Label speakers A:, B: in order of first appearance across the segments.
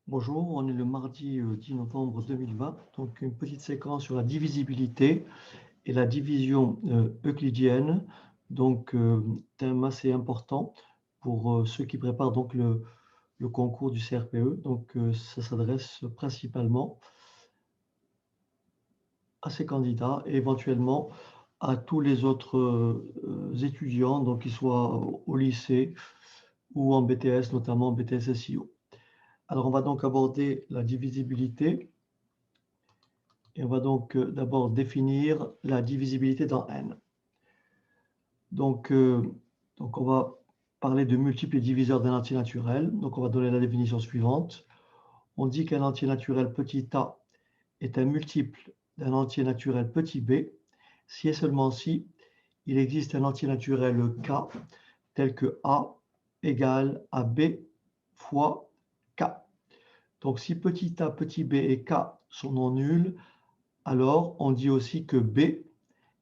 A: Bonjour, on est le mardi 10 novembre 2020, donc une petite séquence sur la divisibilité et la division euclidienne, donc thème assez important pour ceux qui préparent donc le concours du CRPE. Donc ça s'adresse principalement à ces candidats et éventuellement à tous les autres étudiants, donc qu'ils soient au lycée ou en BTS, notamment en BTS SIO. Alors on va donc aborder la divisibilité. Et on va donc d'abord définir la divisibilité dans n. Donc on va parler de multiples et diviseurs d'un entier naturel. Donc on va donner la définition suivante. On dit qu'un entier naturel petit a est un multiple d'un entier naturel petit b si et seulement si il existe un entier naturel k tel que a égale à b fois k. Donc si petit a, petit b et k sont non nuls, alors on dit aussi que b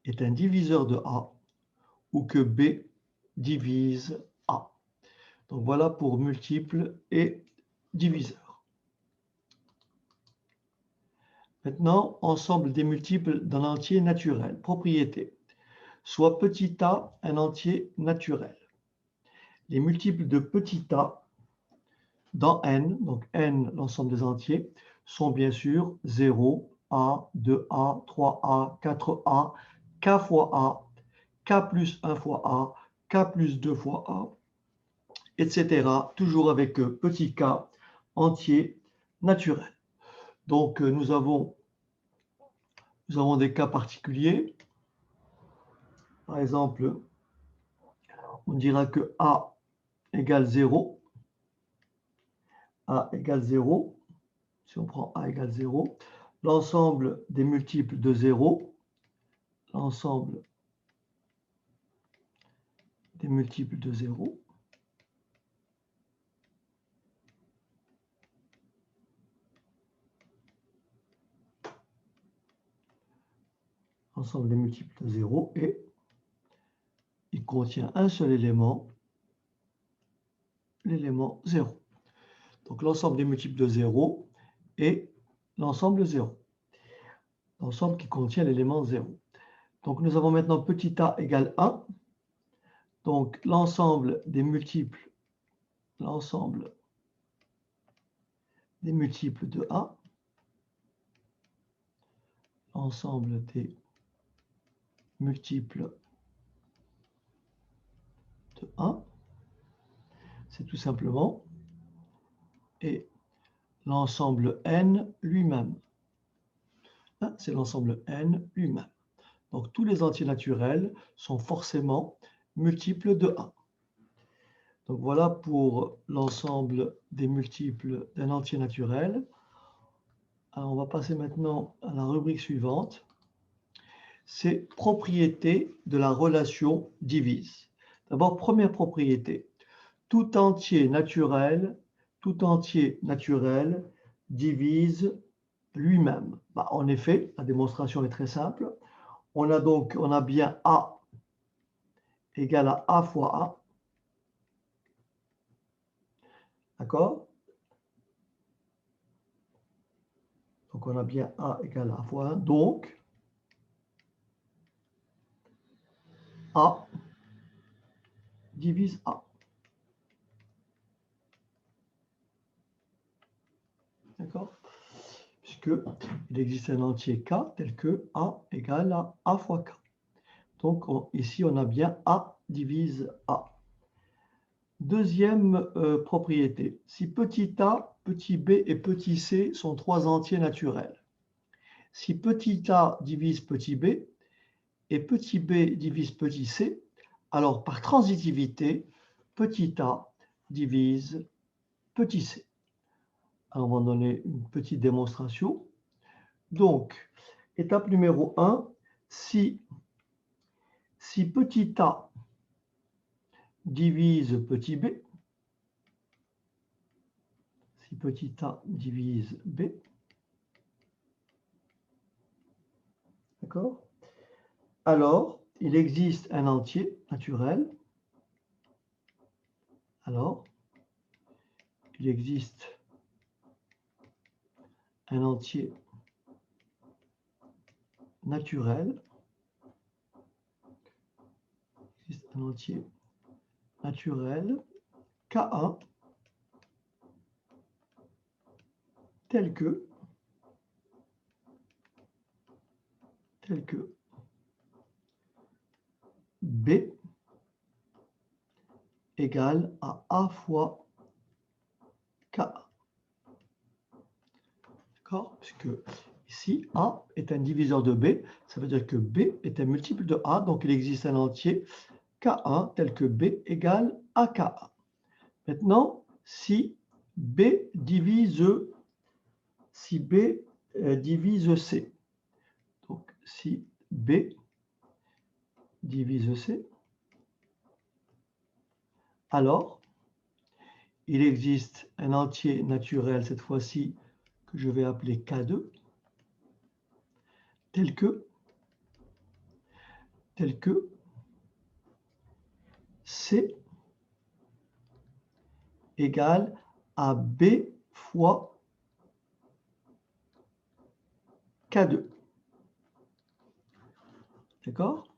A: est un diviseur de A ou que B divise A. Donc voilà pour multiples et diviseurs. Maintenant, ensemble des multiples d'un entier naturel. Propriété. Soit petit a un entier naturel. Les multiples de petit a dans n, donc n l'ensemble des entiers, sont bien sûr 0, a, 2a, 3a, 4a, k fois a, k plus 1 fois a, k plus 2 fois a, etc. Toujours avec petit k entier naturel. Donc nous avons des cas particuliers. Par exemple, on dira que a égale 0. A égale 0. Si on prend a égale 0, l'ensemble des multiples de 0, l'ensemble des multiples de 0, l'ensemble des multiples de 0, et il contient un seul élément, l'élément 0. Donc l'ensemble des multiples de 0 est l'ensemble 0. L'ensemble qui contient l'élément 0. Donc nous avons maintenant petit a égale 1. Donc l'ensemble des multiples de A, l'ensemble des multiples de 1, c'est tout simplement, et l'ensemble n lui-même. C'est l'ensemble n lui-même. Donc tous les entiers naturels sont forcément multiples de 1. Donc voilà pour l'ensemble des multiples d'un entier naturel. Alors on va passer maintenant à la rubrique suivante. C'est propriété de la relation divise. D'abord, première propriété. Tout entier naturel divise lui-même. En effet, la démonstration est très simple. On a bien A égale à A fois A. D'accord? Donc on a bien A égale à A fois 1. Donc, A divise A. D'accord? Puisqu'il existe un entier K tel que A égale à A fois K. Donc ici, on a bien A divise A. Deuxième propriété. Si petit a, petit b et petit c sont trois entiers naturels. Si petit a divise petit b et petit b divise petit c, alors par transitivité, petit a divise petit c. Alors, on va donner une petite démonstration. Donc, étape numéro 1, si petit a divise petit b, si petit a divise b, d'accord? Alors, il existe un entier naturel. Alors, il existe un entier naturel, un entier naturel K1 tel que B égale à A fois K1. D'accord? Puisque ici, A est un diviseur de B, ça veut dire que B est un multiple de A, donc il existe un entier K1 tel que B égale à K1. Maintenant, si B divise C, donc si B divise C, alors il existe un entier naturel, cette fois-ci, que je vais appeler K2, tel que C égale à B fois K2. D'accord?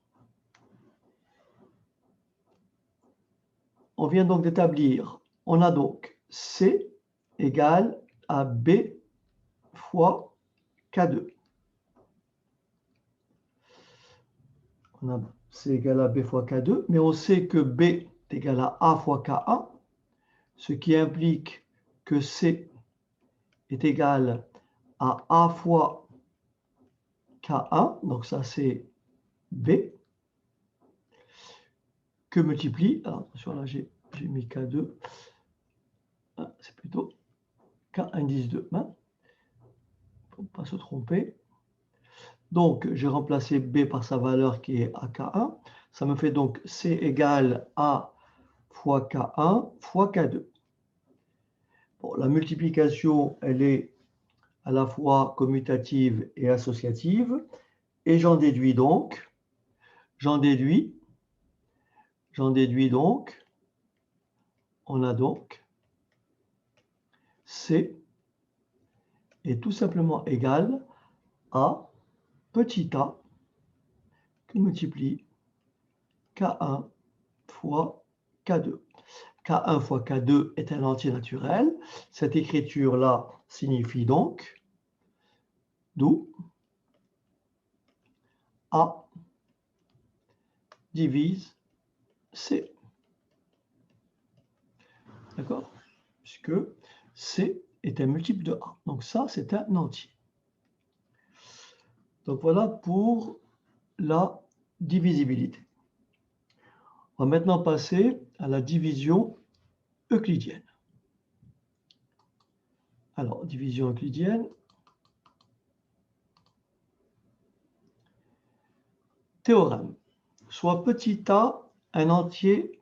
A: On vient donc d'établir, on a donc C égale à B fois K2. On a C égale à B fois K2, mais on sait que B est égal à A fois K1, ce qui implique que C est égal à A fois K1, donc ça c'est B, que multiplie, alors attention là j'ai mis K2, c'est plutôt K indice 2, hein, pour ne pas se tromper. Donc j'ai remplacé B par sa valeur qui est AK1, ça me fait donc C égale A fois K1 fois K2. Bon, la multiplication, elle est à la fois commutative et associative, et j'en déduis donc, on a donc C est tout simplement égal à petit a qui multiplie K1 fois K2. K1 fois K2 est un entier naturel. Cette écriture-là signifie donc, d'où A divise C. D'accord? Puisque C est un multiple de A. Donc ça, c'est un entier. Donc voilà pour la divisibilité. On va maintenant passer à la division euclidienne. Alors, division euclidienne. Théorème. Soit petit a un entier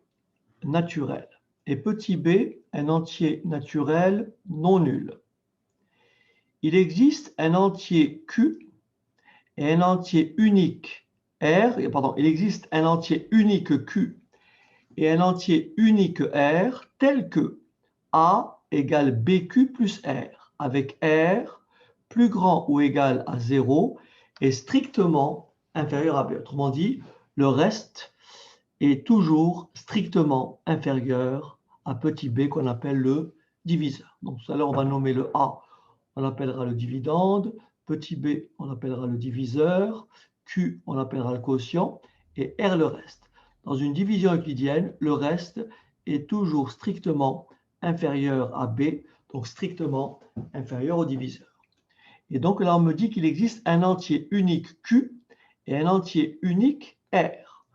A: naturel et petit b un entier naturel non nul. Il existe un entier Q et un entier unique R, il existe un entier unique Q et un entier unique R tel que A égale BQ plus R, avec R plus grand ou égal à 0 et strictement inférieur à B. Autrement dit, le reste est toujours strictement inférieur à petit b qu'on appelle le diviseur. Donc tout à l'heure, on va nommer le A, on l'appellera le dividende, petit b, on l'appellera le diviseur, Q, on l'appellera le quotient, et R le reste. Dans une division euclidienne, le reste est toujours strictement inférieur à B, donc strictement inférieur au diviseur. Et donc là, on me dit qu'il existe un entier unique Q et un entier unique R.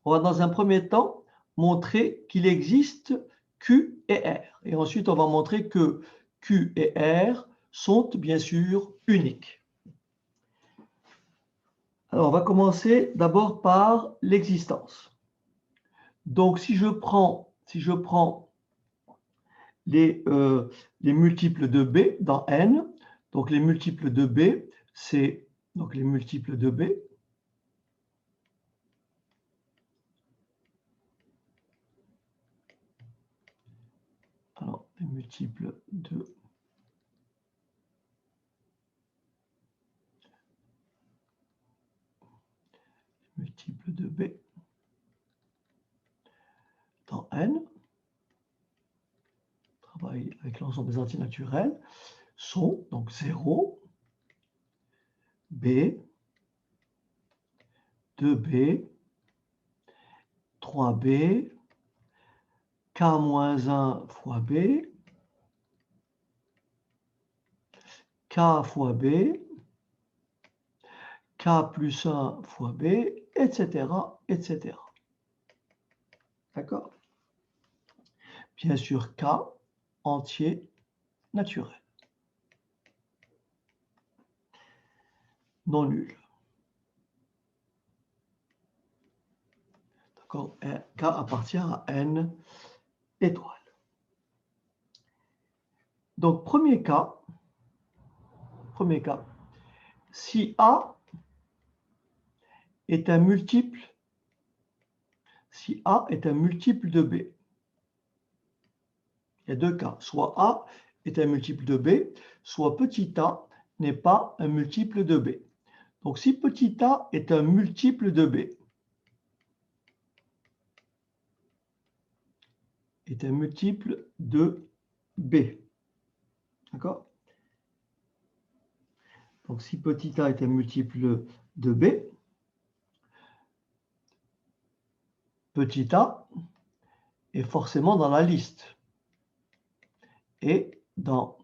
A: On va dans un premier temps montrer qu'il existe Q et R. Et ensuite, on va montrer que Q et R sont bien sûr uniques. Alors, on va commencer d'abord par l'existence. Donc, si je prends les multiples de B dans N, donc les multiples de B, c'est donc les multiples de B. Alors, les multiples de multiples de B dans N, travaille avec l'ensemble des entiers naturels, sont donc 0, B, 2B, 3B, K-1 fois B, K fois B, K plus 1 fois B, etc., etc. D'accord? Bien sûr, K entier naturel. Non nul. D'accord? K appartient à N étoiles. Donc, premier cas, si A est un multiple, de B, il y a deux cas. Soit A est un multiple de B, soit petit a n'est pas un multiple de B. Donc, si petit a est un multiple de B, d'accord? Donc, si petit a est un multiple de B, petit a est forcément dans la liste. Et dans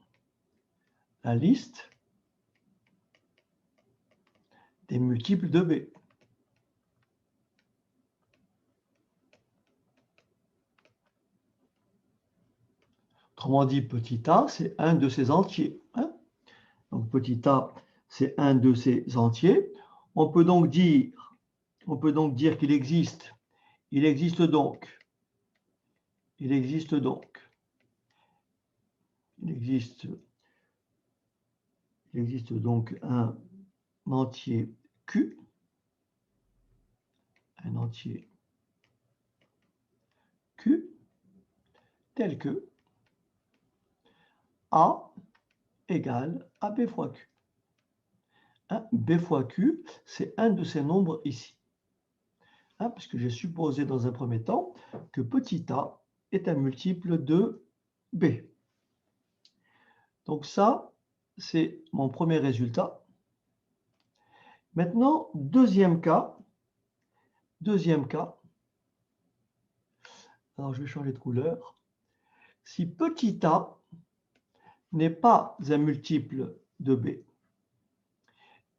A: la liste des multiples de B. Autrement dit, petit a, c'est un de ces entiers. Hein? Donc, petit a, c'est un de ces entiers. On peut donc dire qu'il existe. Il existe donc un entier Q, tel que A égale à B fois Q. B fois Q, c'est un de ces nombres ici. Puisque j'ai supposé dans un premier temps que petit a est un multiple de B. Donc ça, c'est mon premier résultat. Maintenant, deuxième cas. Alors, je vais changer de couleur. Si petit a n'est pas un multiple de B,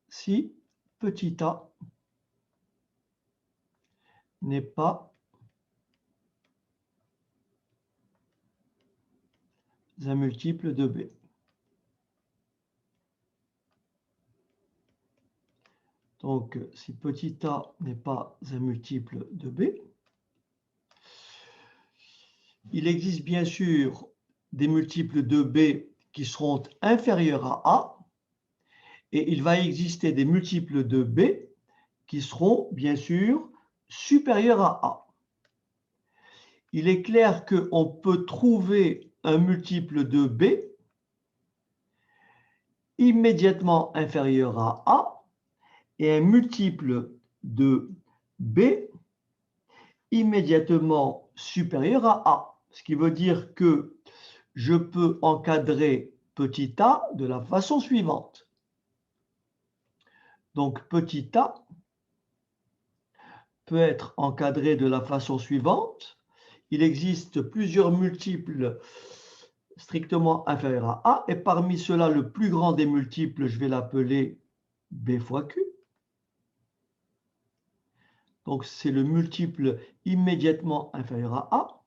A: si petit a n'est pas un multiple de B. Donc, si petit a n'est pas un multiple de B, il existe bien sûr des multiples de B qui seront inférieurs à A, et il va exister des multiples de B qui seront bien sûr supérieurs à A. Il est clair qu'on peut trouver un multiple de B immédiatement inférieur à A et un multiple de B immédiatement supérieur à A. Ce qui veut dire que je peux encadrer petit a de la façon suivante. Donc petit a peut être encadré de la façon suivante. Il existe plusieurs multiples strictement inférieurs à A, et parmi ceux-là, le plus grand des multiples, je vais l'appeler B fois Q. Donc c'est le multiple immédiatement inférieur à A.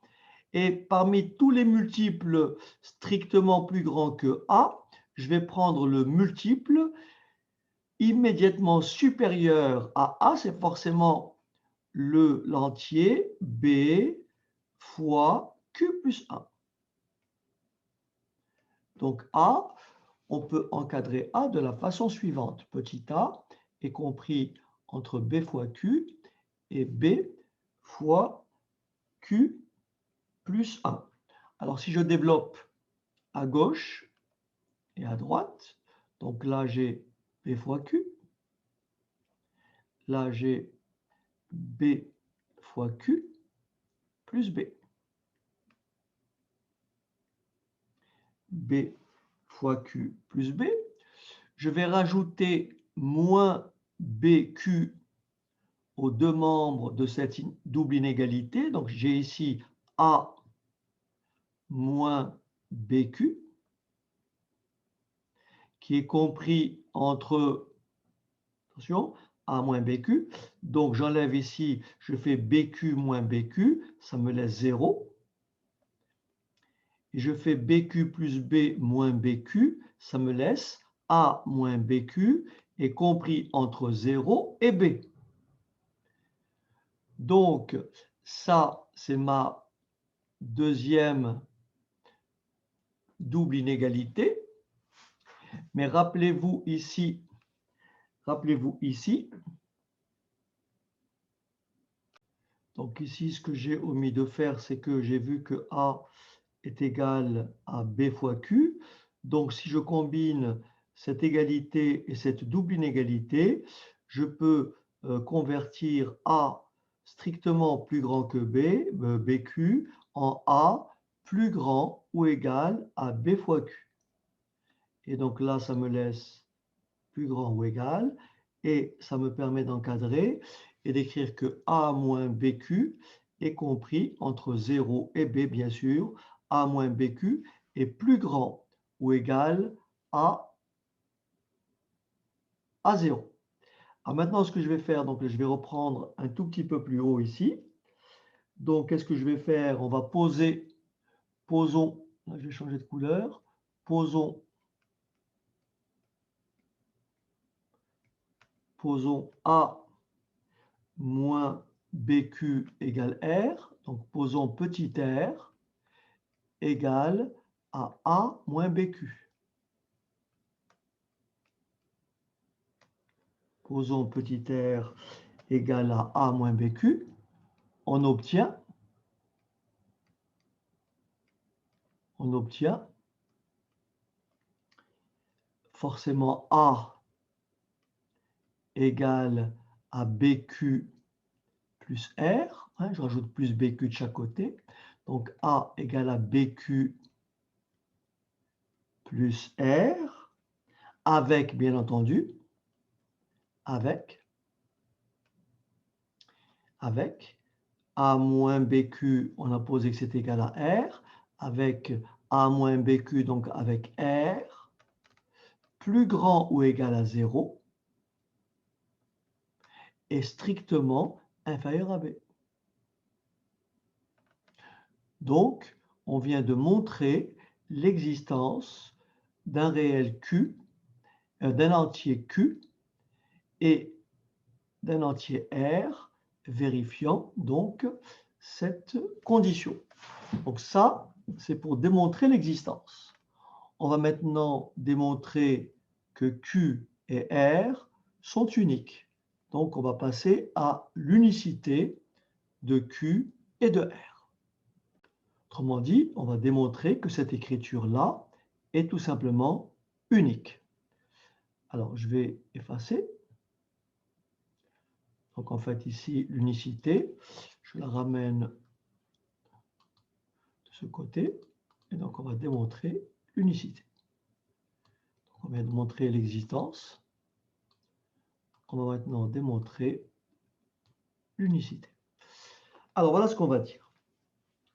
A: Et parmi tous les multiples strictement plus grands que A, je vais prendre le multiple immédiatement supérieur à A, c'est forcément l'entier B fois Q plus 1. Donc A, on peut encadrer A de la façon suivante. Petit a est compris entre B fois Q et B fois Q plus 1. Alors si je développe à gauche et à droite, donc là j'ai B fois Q, là j'ai B fois Q plus B. B fois Q plus B. Je vais rajouter moins BQ aux deux membres de cette double inégalité. Donc, j'ai ici A moins BQ qui est compris entre, attention, A moins BQ. Donc, j'enlève ici, je fais BQ moins BQ, ça me laisse 0. Et je fais BQ plus B moins BQ, ça me laisse A moins BQ est compris entre 0 et B. Donc, ça, c'est ma deuxième double inégalité. Mais rappelez-vous ici, donc ici, ce que j'ai omis de faire, c'est que j'ai vu que A est égal à B fois Q. Donc, si je combine cette égalité et cette double inégalité, je peux convertir A strictement plus grand que B, BQ, en A plus grand ou égal à B fois Q. Et donc là, ça me laisse plus grand ou égal, et ça me permet d'encadrer et d'écrire que A moins BQ est compris entre 0 et B, bien sûr. A moins BQ est plus grand ou égal à 0. Alors maintenant, ce que je vais faire, donc je vais reprendre un tout petit peu plus haut ici. Donc, qu'est-ce que je vais faire? On va posons, là, je vais changer de couleur, posons A moins BQ égale R. Donc, posons petit r égale à A moins BQ. Posons petit r égale à A moins BQ. On obtient forcément A égale à BQ plus R. Je rajoute plus BQ de chaque côté. Donc A égale à BQ plus R, avec, bien entendu, avec A moins BQ, on a posé que c'est égal à R, avec A moins BQ, donc avec R, plus grand ou égal à 0, est strictement inférieur à B. Donc, on vient de montrer l'existence d'un réel Q, d'un entier Q et d'un entier R, vérifiant donc cette condition. Donc ça, c'est pour démontrer l'existence. On va maintenant démontrer que Q et R sont uniques. Donc on va passer à l'unicité de Q et de R. Autrement dit, on va démontrer que cette écriture-là est tout simplement unique. Alors je vais effacer. Donc en fait ici, l'unicité, je la ramène de ce côté. Et donc on va démontrer l'unicité. On vient de montrer l'existence. On va maintenant démontrer l'unicité. Alors voilà ce qu'on va dire.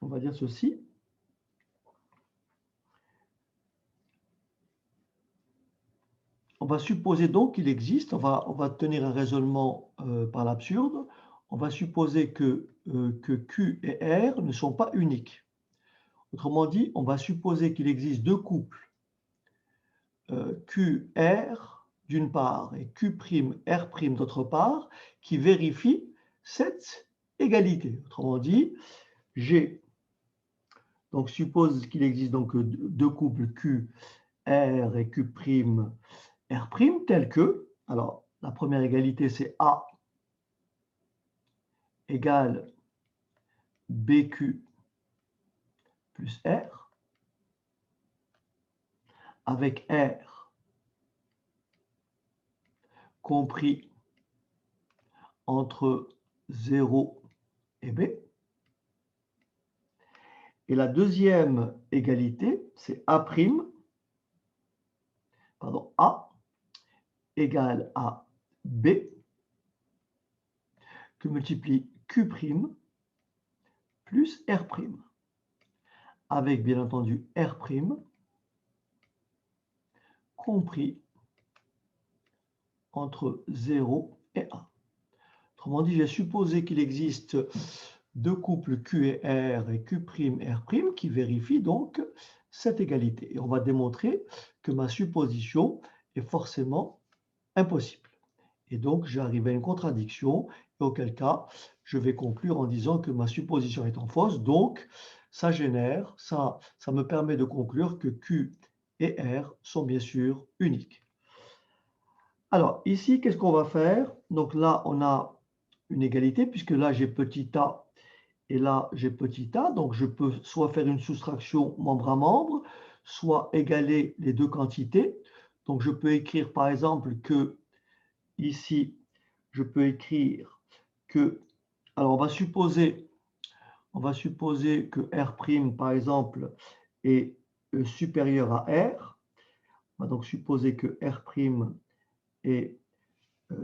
A: On va dire ceci. On va supposer donc qu'il existe, on va tenir un raisonnement par l'absurde, on va supposer que Q et R ne sont pas uniques. Autrement dit, on va supposer qu'il existe deux couples, QR d'une part et Q'R' d'autre part, qui vérifient cette égalité. Autrement dit, G, donc suppose qu'il existe donc deux couples QR et Q'R' tels que, alors la première égalité c'est A égale BQ plus R, avec R compris entre 0 et B. Et la deuxième égalité, c'est A', pardon, A égale à B, que multiplie Q' plus R', avec bien entendu R' compris entre 0 et 1. Autrement dit, j'ai supposé qu'il existe deux couples Q et R et Q', R' qui vérifient donc cette égalité. Et on va démontrer que ma supposition est forcément impossible. Et donc, j'arrive à une contradiction, et auquel cas, je vais conclure en disant que ma supposition étant fausse, donc ça génère, ça me permet de conclure que Q et R sont bien sûr uniques. Alors, ici, qu'est-ce qu'on va faire? Donc là, on a une égalité, puisque là, j'ai petit a et là, j'ai petit a. Donc, je peux soit faire une soustraction membre à membre, soit égaler les deux quantités. Donc, je peux écrire, par exemple, que ici, je peux écrire que... Alors, on va supposer que R', par exemple, est supérieur à R. On va donc supposer que R' est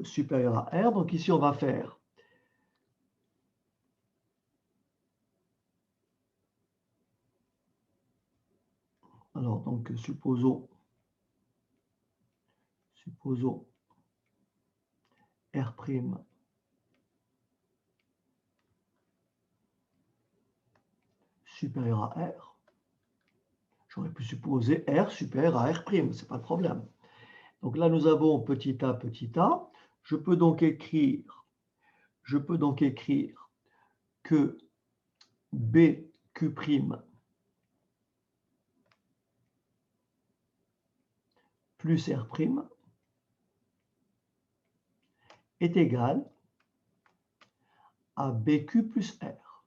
A: supérieur à R. Donc ici, on va faire alors donc supposons R' supérieur à R. J'aurais pu supposer R supérieur à R', ce n'est pas le problème. Donc là, nous avons petit a. Je peux donc écrire que BQ' plus R' est égal à BQ plus R.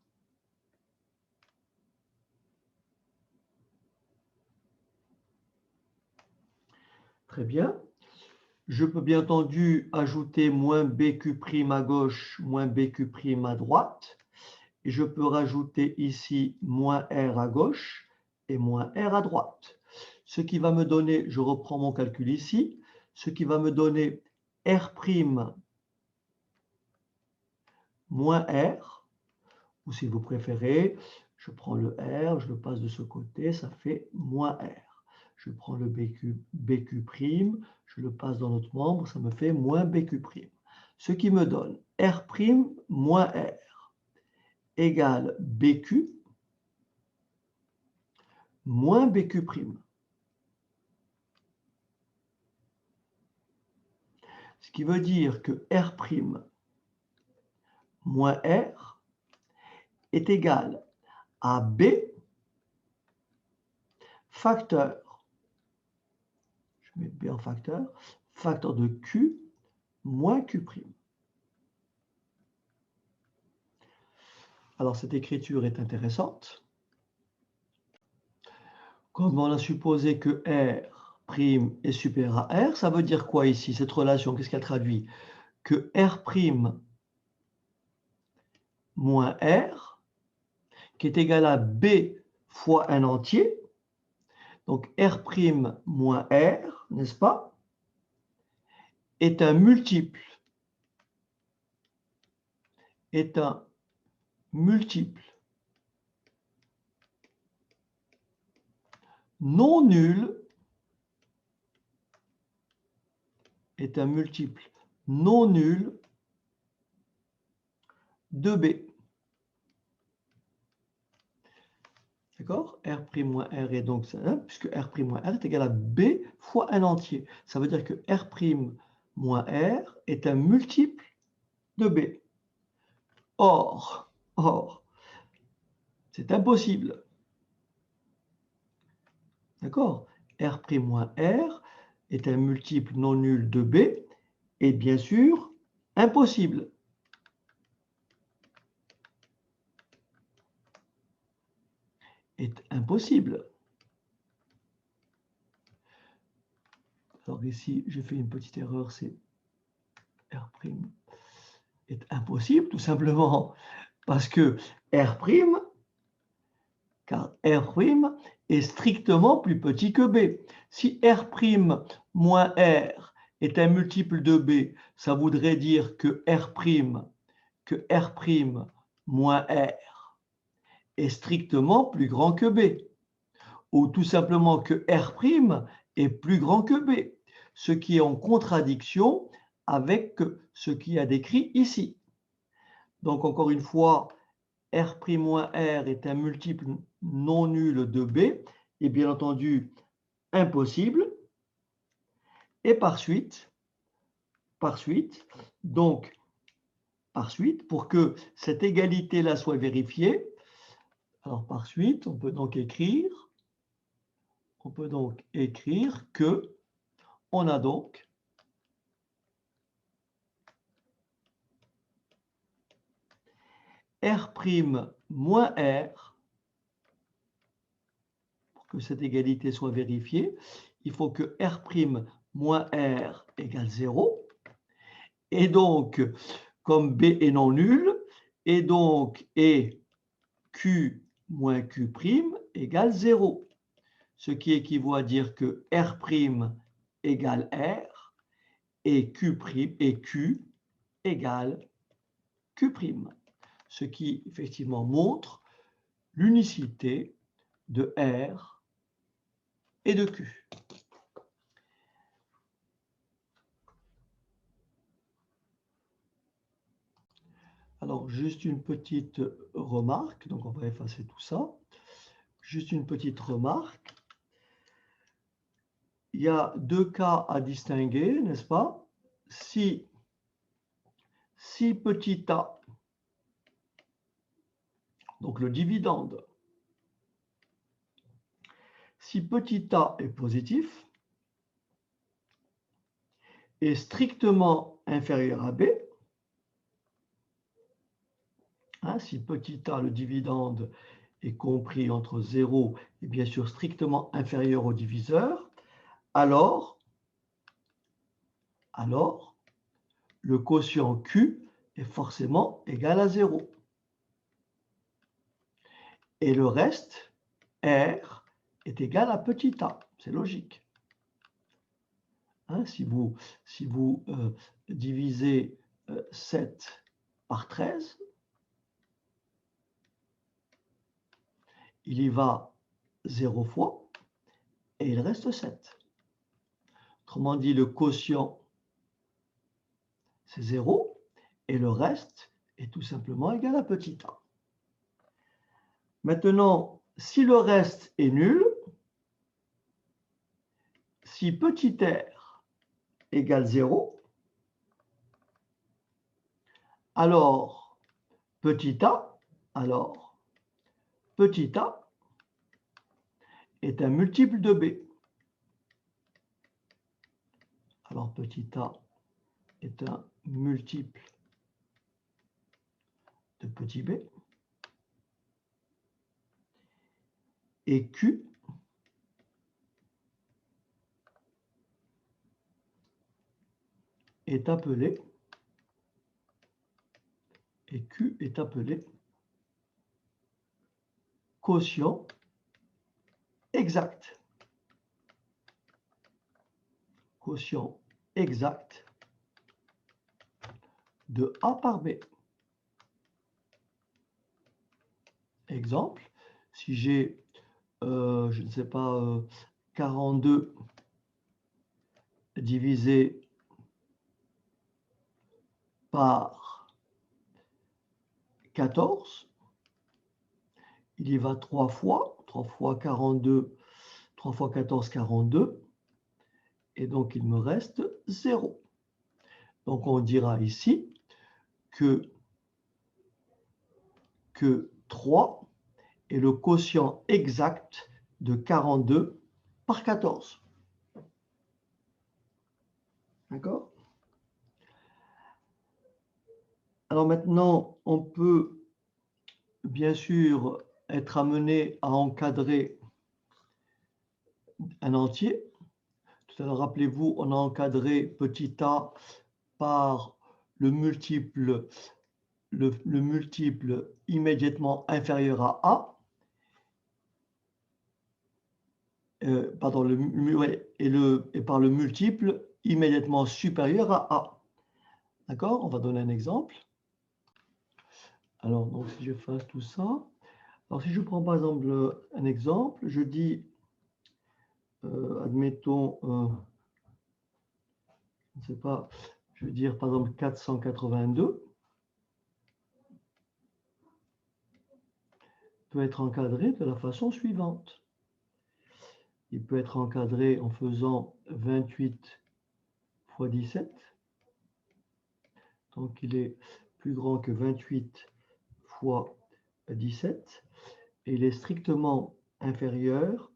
A: Très bien. Je peux bien entendu ajouter moins BQ' à gauche, moins BQ' à droite. Et je peux rajouter ici moins R à gauche et moins R à droite. Ce qui va me donner, je reprends mon calcul ici, ce qui va me donner R' moins R, ou si vous préférez, je prends le R, je le passe de ce côté, ça fait moins R. Je prends le BQ', je le passe dans l'autre membre, ça me fait moins BQ'. Ce qui me donne R' moins R égale BQ moins BQ'. Ce qui veut dire que R' moins R est égal à B facteur, je mets B en facteur, facteur de Q moins Q'. Alors cette écriture est intéressante. Comme on a supposé que R' est supérieur à R, ça veut dire quoi ici, cette relation? Qu'est-ce qu'elle traduit? Que R' moins R, qui est égal à B fois un entier, donc R' moins R, n'est-ce pas, est un multiple non nul, de B. D'accord? R' moins R est donc ça, puisque R' moins R est égal à B fois un entier. Ça veut dire que R' moins R est un multiple de B. Or, c'est impossible. D'accord? R' moins R est un multiple non nul de B et bien sûr impossible. Est impossible. Alors ici, j'ai fait une petite erreur, c'est R'. est impossible, tout simplement, parce que R', car R' est strictement plus petit que B. Si R' moins R est un multiple de B, ça voudrait dire que R' moins R est strictement plus grand que B, ou tout simplement que R' est plus grand que B, ce qui est en contradiction avec ce qui a décrit ici. Donc encore une fois, R' moins R est un multiple non nul de B, et bien entendu impossible, et par suite, pour que cette égalité-là soit vérifiée, alors par suite, on peut donc écrire que on a donc R' moins R. Pour que cette égalité soit vérifiée, il faut que R' moins R égale 0. Et donc, comme B est non nul, et donc Q moins Q' égale 0. Ce qui équivaut à dire que R' égale R et Q' et Q égale Q'. Ce qui effectivement montre l'unicité de R et de Q. Alors, juste une petite remarque, donc on va effacer tout ça. Juste une petite remarque. Il y a deux cas à distinguer, n'est-ce pas? Si petit a, donc le dividende, si petit a est positif, est strictement inférieur à B, hein, si petit a, le dividende, est compris entre 0 et bien sûr strictement inférieur au diviseur, alors le quotient Q est forcément égal à 0. Et le reste, R, est égal à petit a. C'est logique. Hein, si vous divisez 7 par 13, il y va 0 fois et il reste 7. Autrement dit, le quotient, c'est 0 et le reste est tout simplement égal à petit a. Maintenant, si le reste est nul, si petit r égale 0, alors petit a est un multiple de b. Alors petit a est un multiple de petit b. Et Q est appelé quotient exact. Quotient exact de A par B. Exemple, si j'ai, je ne sais pas, 42 divisé par 14, il y va 3 fois 42, 3 fois 14, 42, et donc il me reste 0. Donc on dira ici que 3 est le quotient exact de 42 par 14. D'accord? Alors maintenant, on peut bien sûr être amené à encadrer un entier. Tout à l'heure, rappelez-vous, on a encadré petit a par le multiple immédiatement inférieur à A, pardon, et par le multiple immédiatement supérieur à A. D'accord? On va donner un exemple. Alors, donc, si j'efface tout ça, alors si je prends par exemple un exemple, je dis, admettons, je ne sais pas, je veux dire par exemple 482 peut être encadré de la façon suivante. Il peut être encadré en faisant 28 fois 17. Donc, il est plus grand que 28 fois 17. Et il est strictement inférieur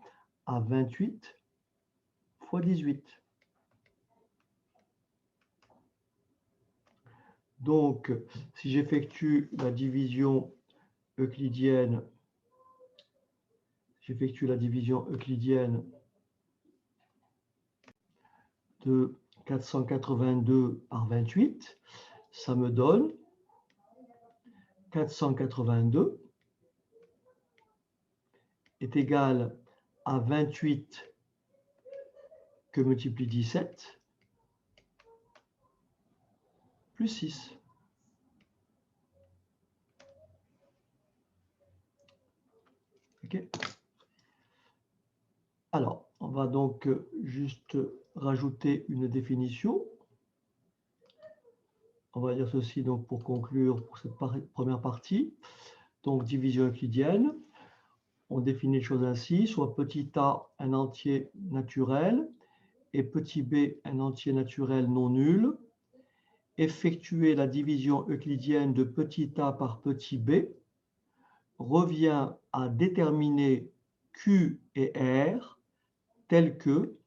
A: à 28 fois 18. Donc, si j'effectue la division euclidienne, de 482 par 28, ça me donne 482 est égal à 28 que multiplie 17 plus 6. OK. Alors, on va donc juste rajouter une définition. On va dire ceci donc pour conclure pour cette première partie. Donc, division euclidienne. On définit les choses ainsi, soit petit a un entier naturel et petit b un entier naturel non nul. Effectuer la division euclidienne de petit a par petit b revient à déterminer Q et R tel que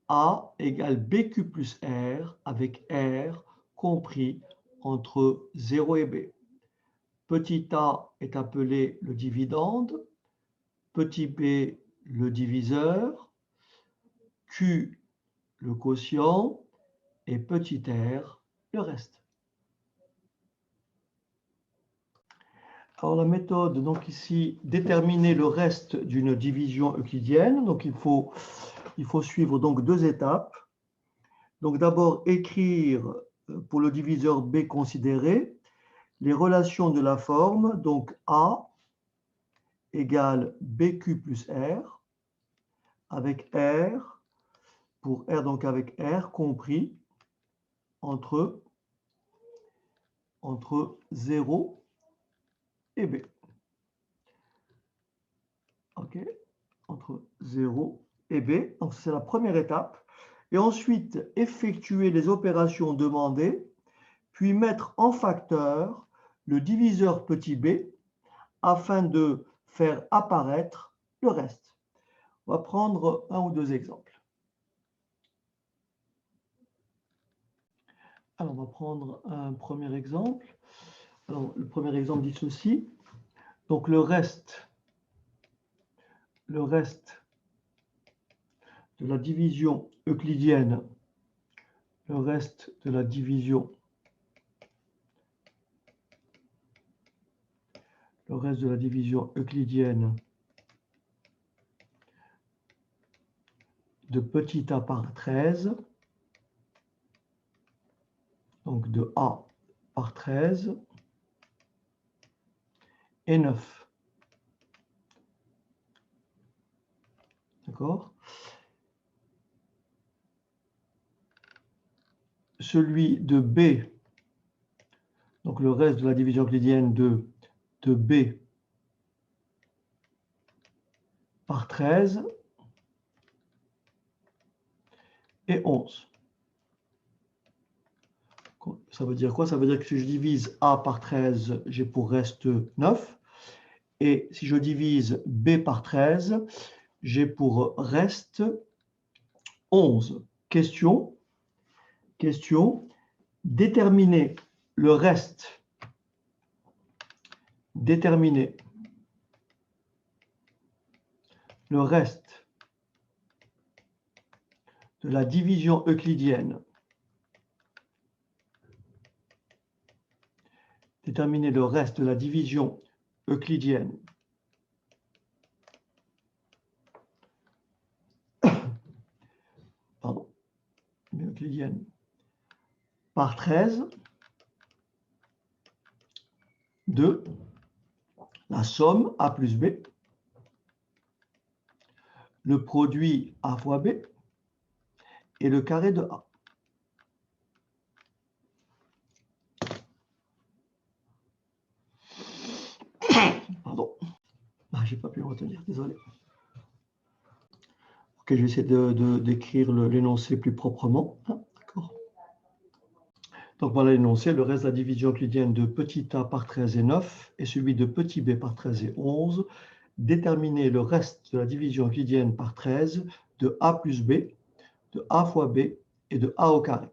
A: A égale BQ plus R avec R compris entre 0 et B. Petit a est appelé le dividende, petit b le diviseur, Q le quotient et petit r le reste. Alors la méthode, donc ici, déterminer le reste d'une division euclidienne. Donc il faut suivre donc deux étapes. Donc d'abord écrire pour le diviseur b considéré les relations de la forme, donc A égale BQ plus R, avec R, pour R donc avec R compris entre 0 et B. OK, entre 0 et B. Donc c'est la première étape. Et ensuite, effectuer les opérations demandées, puis mettre en facteur le diviseur petit b afin de faire apparaître le reste. On va prendre un ou deux exemples. Alors, on va prendre un premier exemple. Alors, le premier exemple dit ceci. Donc, le reste de la division euclidienne, le reste de la division euclidienne de petit a par 13, donc de a par 13, et 9. D'accord? Celui de B, donc le reste de la division euclidienne de B par 13 et 11. Ça veut dire quoi? Ça veut dire que si je divise A par 13, j'ai pour reste 9. Et si je divise B par 13, j'ai pour reste 11. Question. Déterminer le reste. Déterminer le reste de la division euclidienne déterminer le reste de la division euclidienne par 13 de la somme A plus B, le produit A fois B et le carré de A. Pardon. Je n'ai pas pu le retenir, désolé. Ok, je vais essayer d'écrire l'énoncé plus proprement. D'accord. Donc voilà l'énoncé. Le reste de la division euclidienne de petit a par 13 est 9 et celui de petit b par 13 est 11. Déterminer le reste de la division euclidienne par 13 de a plus b, de a fois b et de a au carré.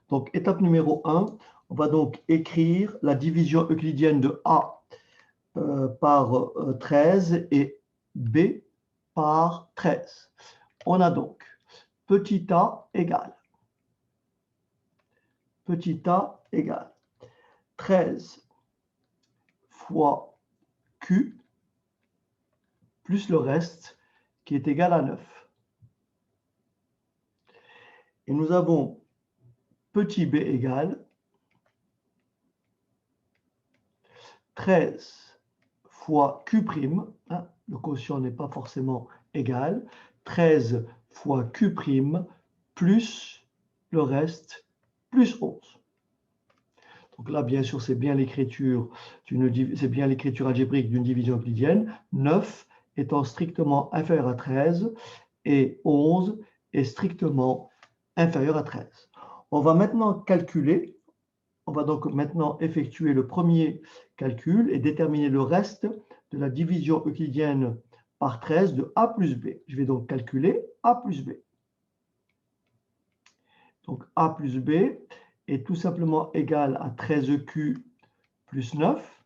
A: Donc étape numéro 1, on va donc écrire la division euclidienne de a par 13 et b par 13. On a donc petit a égale 13 fois Q plus le reste qui est égal à 9. Et nous avons petit b égale 13 fois Q', le quotient n'est pas forcément égal, 13 fois Q' plus le reste plus 11. Donc là, bien sûr, c'est bien l'écriture algébrique d'une division euclidienne. 9 étant strictement inférieur à 13 et 11 est strictement inférieur à 13. On va maintenant calculer, on va donc maintenant effectuer le premier calcul et déterminer le reste de la division euclidienne par 13 de A plus B. Je vais donc calculer A plus B. Donc A plus B est tout simplement égal à 13Q plus 9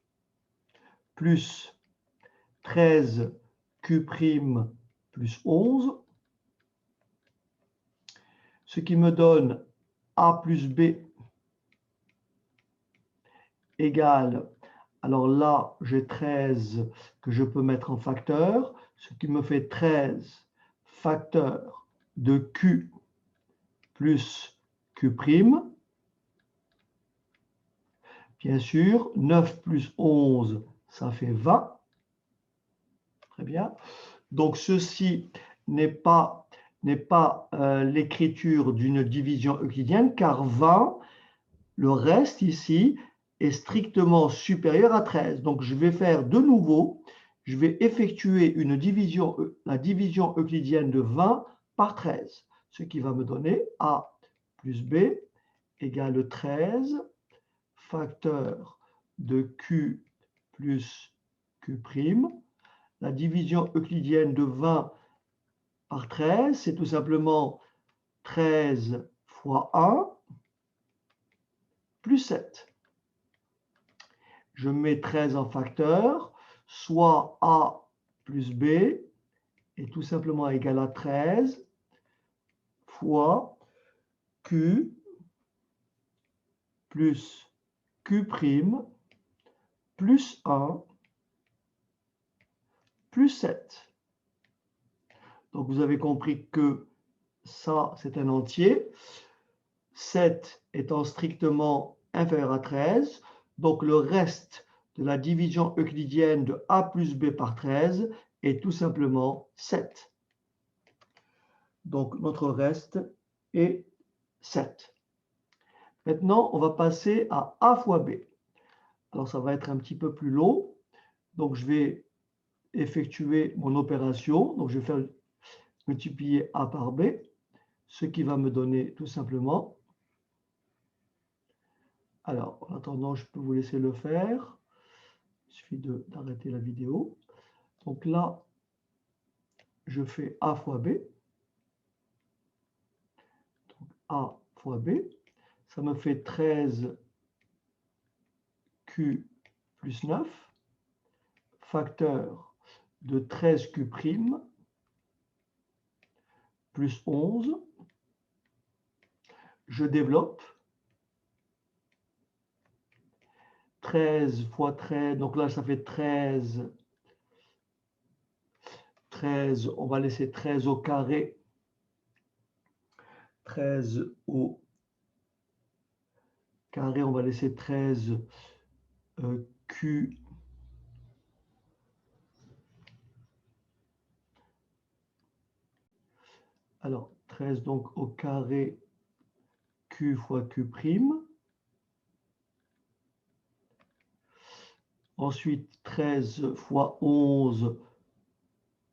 A: plus 13Q' plus 11, ce qui me donne A plus B égale, alors là j'ai 13 que je peux mettre en facteur, ce qui me fait 13 facteur de Q plus Q'. Bien sûr, 9 plus 11, ça fait 20. Très bien. Donc, ceci n'est pas l'écriture d'une division euclidienne, car 20, le reste ici, est strictement supérieur à 13. Donc, je vais faire de nouveau, je vais effectuer la division euclidienne de 20 par 13, ce qui va me donner A plus B égale 13 facteur de Q plus Q'. La division euclidienne de 20 par 13, c'est tout simplement 13 fois 1 plus 7. Je mets 13 en facteur, soit A plus B est tout simplement égal à 13 fois Q plus Q' plus 1 plus 7. Donc vous avez compris que ça, c'est un entier. 7 étant strictement inférieur à 13. Donc le reste de la division euclidienne de A plus B par 13 est tout simplement 7. Donc notre reste est 7. Maintenant, on va passer à A fois B. Alors ça va être un petit peu plus long. Donc je vais effectuer mon opération. Donc je vais faire multiplier A par B, ce qui va me donner tout simplement. Alors, en attendant, je peux vous laisser le faire. Il suffit d'arrêter la vidéo. Donc là, je fais A fois B. Donc A fois B. Ça me fait 13Q plus 9, facteur de 13Q' plus 11. Je développe. 13 fois 13, donc là, ça fait 13. 13, on va laisser 13 au carré. 13 au carré, on va laisser 13 Q. Alors, 13 donc au carré Q fois Q'. Ensuite, 13 fois 11,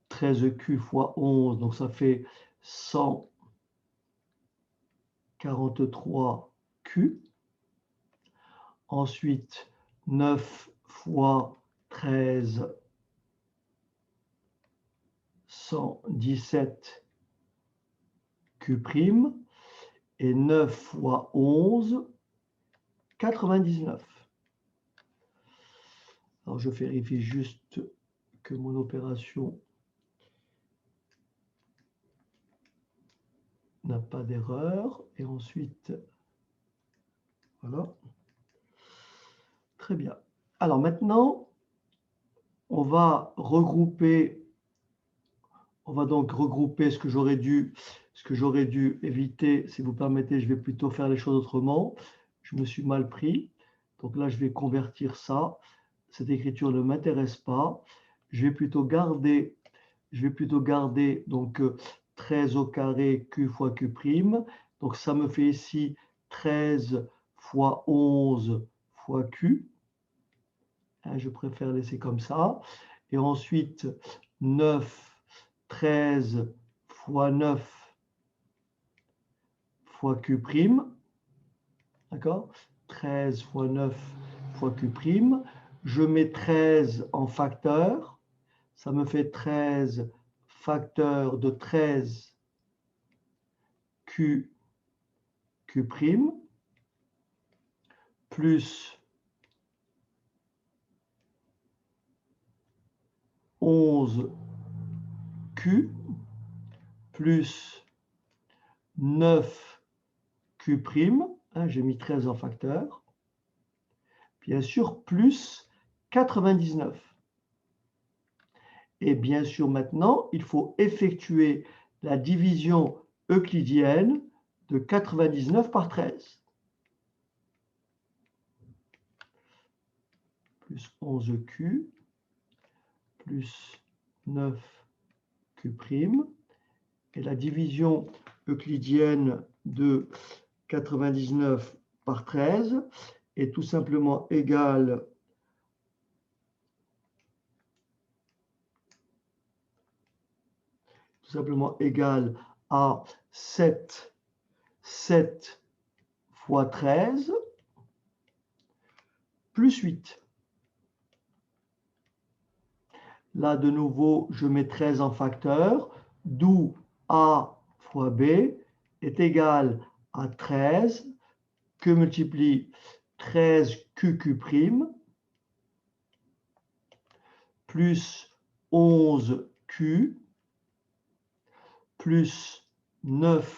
A: 13Q fois 11, donc ça fait 143Q. Ensuite, 9 fois 13, 117Q'. Et 9 fois 11, 99. Alors, je vérifie juste que mon opération n'a pas d'erreur. Et ensuite, voilà. Très bien. Alors maintenant, on va regrouper. On va donc regrouper ce que j'aurais dû éviter. Si vous permettez, je vais plutôt faire les choses autrement. Je me suis mal pris. Donc là, je vais convertir ça. Cette écriture ne m'intéresse pas. Je vais plutôt garder donc 13 au carré Q fois Q'. Donc ça me fait ici 13 fois 11 fois Q. Je préfère laisser comme ça. Et ensuite, 13 fois 9 fois Q'. D'accord? 13 fois 9 fois Q'. Je mets 13 en facteur. Ça me fait 13 facteur de 13 Q', plus 11 Q, plus 9 Q', j'ai mis 13 en facteur, bien sûr, plus 99. Et bien sûr, maintenant, il faut effectuer la division euclidienne de 99 par 13. Plus 11Q, plus 9Q'. Et la division euclidienne de 99 par 13 est tout simplement égale à 7 fois 13 plus 8. Là, de nouveau, je mets 13 en facteur, d'où A fois B est égal à 13 que multiplie 13QQ' plus 11Q plus 9Q'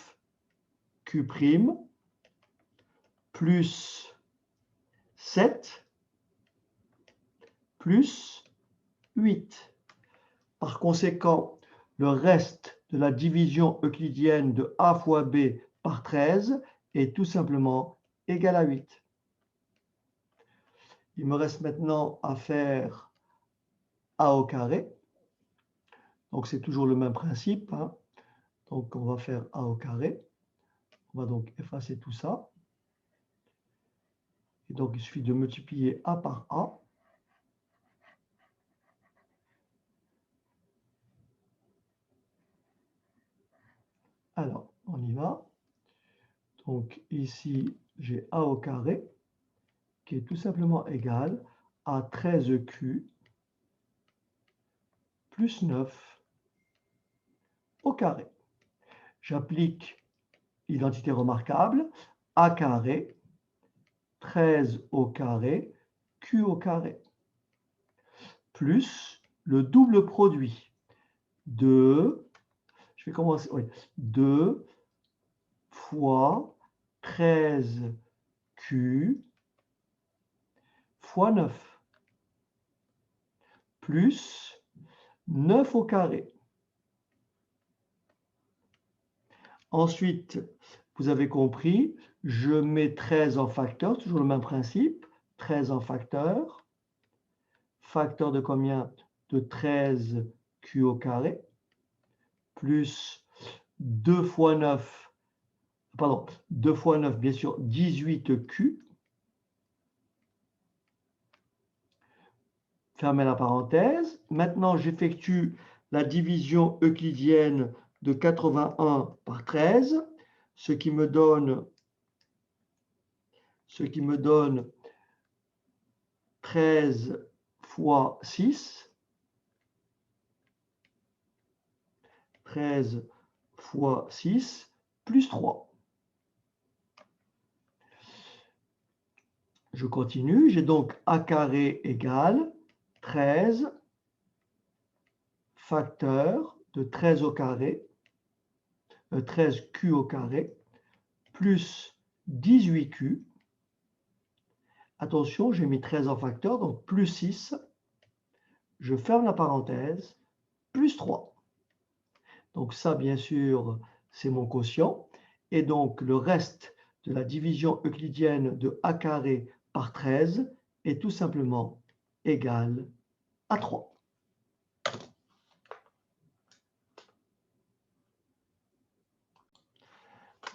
A: plus 7 plus 8. Par conséquent, le reste de la division euclidienne de A fois B par 13 est tout simplement égal à 8. Il me reste maintenant à faire A au carré. Donc, c'est toujours le même principe. Donc, on va faire A au carré. On va donc effacer tout ça. Et donc, il suffit de multiplier A par A. Alors, on y va. Donc, ici, j'ai A au carré qui est tout simplement égal à 13Q plus 9 au carré. J'applique identité remarquable, A carré, 13 au carré, Q au carré, plus le double produit de, je vais commencer, oui, 2 fois 13Q fois 9 plus 9 au carré. Ensuite, vous avez compris, je mets 13 en facteur, toujours le même principe. 13 en facteur. Facteur de combien? De 13q au carré. Plus 2 fois 9, pardon, 2 fois 9, bien sûr, 18q. Fermez la parenthèse. Maintenant, j'effectue la division euclidienne de 81 par 13, ce qui me donne 13 fois 6. 13 fois 6 plus 3. Je continue. J'ai donc a carré égale 13 facteur de 13 au carré, 13q au carré, plus 18q. Attention, j'ai mis 13 en facteur, donc plus 6. Je ferme la parenthèse, plus 3. Donc ça, bien sûr, c'est mon quotient. Et donc, le reste de la division euclidienne de a carré par 13 est tout simplement égal à 3.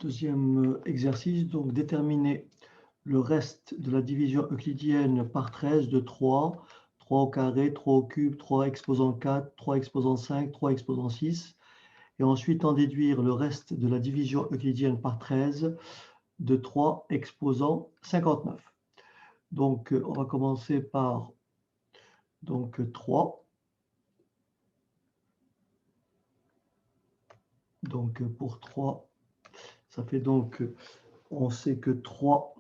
A: Deuxième exercice, donc déterminer le reste de la division euclidienne par 13 de 3, 3 au carré, 3 au cube, 3 exposant 4, 3 exposant 5, 3 exposant 6, et ensuite en déduire le reste de la division euclidienne par 13 de 3 exposant 59. Donc, on va commencer par donc 3. Donc, pour 3, ça fait donc, on sait que 3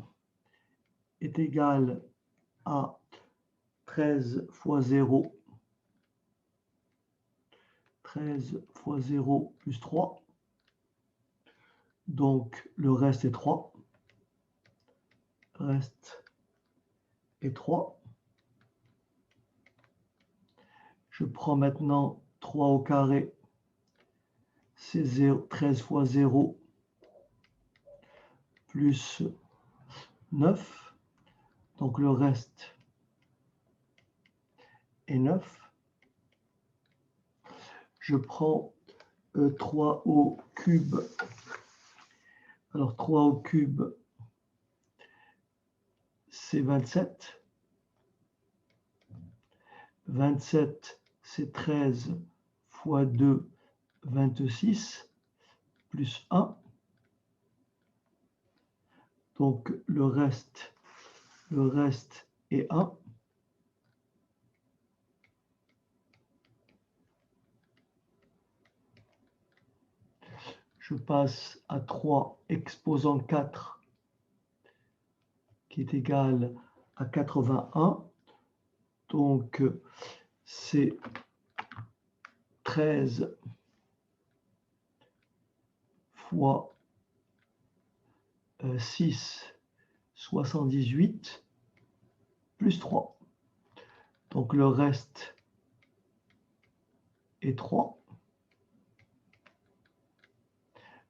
A: est égal à 13 fois 0. 13 fois 0 plus 3. Donc, le reste est 3. Reste est 3. Je prends maintenant 3 au carré. C'est 13 fois 0 plus 9. Donc, le reste est 9. Je prends 3 au cube. Alors, 3 au cube, c'est 27. 27, c'est 13 fois 2, 26, plus 1. Donc, le reste est 1. Je passe à 3 exposant 4, qui est égal à 81. Donc, c'est 13 fois 6, 78, plus 3. Donc, le reste est 3.